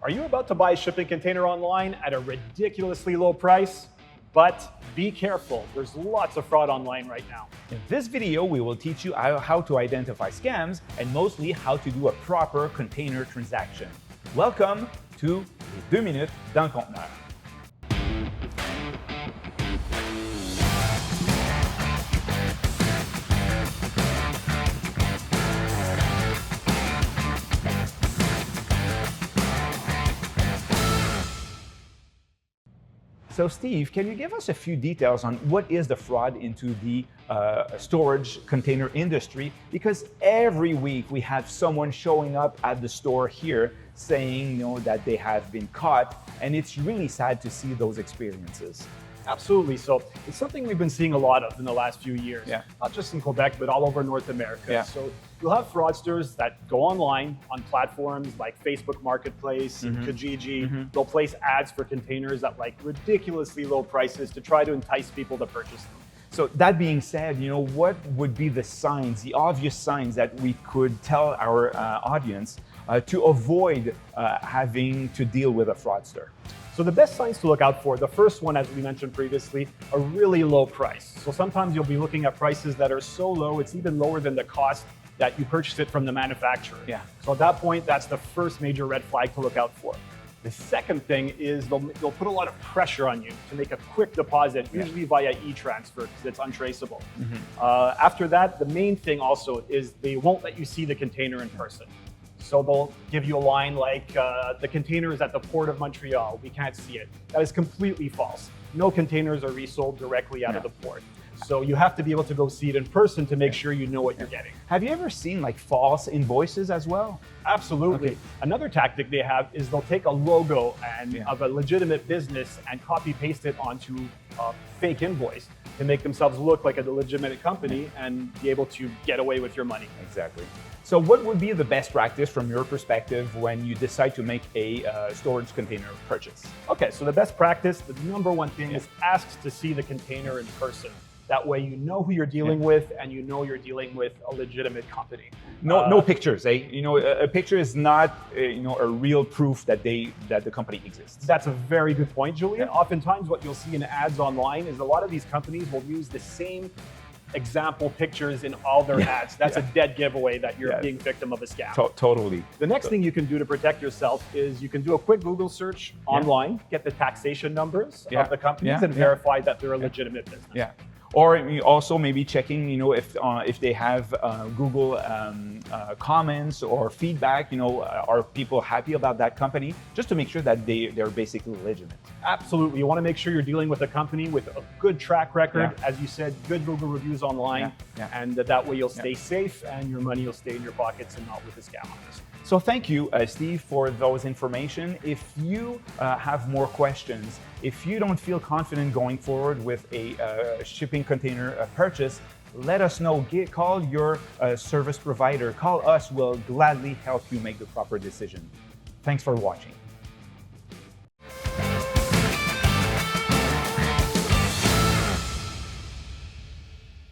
Are you about to buy a shipping container online at a ridiculously low price? But be careful, there's lots of fraud online right now. In this video, we will teach you how to identify scams and mostly how to do a proper container transaction. Welcome to les 2 minutes dans le conteneur. So Steve, can you give us a few details on what is the fraud into the storage container industry? Because every week we have someone showing up at the store here saying, that they have been caught, and it's really sad to see those experiences. Absolutely. So it's something we've been seeing a lot of in the last few years, not just in Quebec, but all over North America. So you'll have fraudsters that go online on platforms like Facebook Marketplace and Kijiji. They'll place ads for containers at ridiculously low prices to try to entice people to purchase them. So that being said, what would be the signs, the obvious signs that we could tell our audience to avoid having to deal with a fraudster? So the best signs to look out for, the first one, as we mentioned previously, a really low price. So sometimes you'll be looking at prices that are so low, it's even lower than the cost that you purchased it from the manufacturer. So at that point, that's the first major red flag to look out for. The second thing is they'll put a lot of pressure on you to make a quick deposit, usually via e-transfer, because it's untraceable. After that, the main thing also is they won't let you see the container in person. So they'll give you a line like, the container is at the Port of Montreal, we can't see it. That is completely false. No containers are resold directly out of the port. So you have to be able to go see it in person to make sure you know what you're getting. Have you ever seen false invoices as well? Absolutely. Another tactic they have is they'll take a logo of a legitimate business and copy paste it onto a fake invoice to make themselves look like a legitimate company and be able to get away with your money. Exactly. So what would be the best practice from your perspective when you decide to make a storage container purchase? Okay, so the best practice, the number one thing is ask to see the container in person. That way you know who you're dealing with and you know you're dealing with a legitimate company. No pictures, eh? A picture is not a real proof that the company exists. That's a very good point, Julian. Oftentimes what you'll see in ads online is a lot of these companies will use the same example pictures in all their ads. That's a dead giveaway that you're being victim of a scam. Totally. The next thing you can do to protect yourself is you can do a quick Google search online, get the taxation numbers of the companies and verify that they're a legitimate business. Or also maybe checking, if they have Google comments or feedback, are people happy about that company? Just to make sure that they're basically legitimate. Absolutely. You want to make sure you're dealing with a company with a good track record, as you said, good Google reviews online, and that way you'll stay safe and your money will stay in your pockets and not with the scam artists. So thank you, Steve, for those information. If you have more questions, if you don't feel confident going forward with a shipping container purchase, let us know. Call your service provider. Call us. We'll gladly help you make the proper decision. Thanks for watching.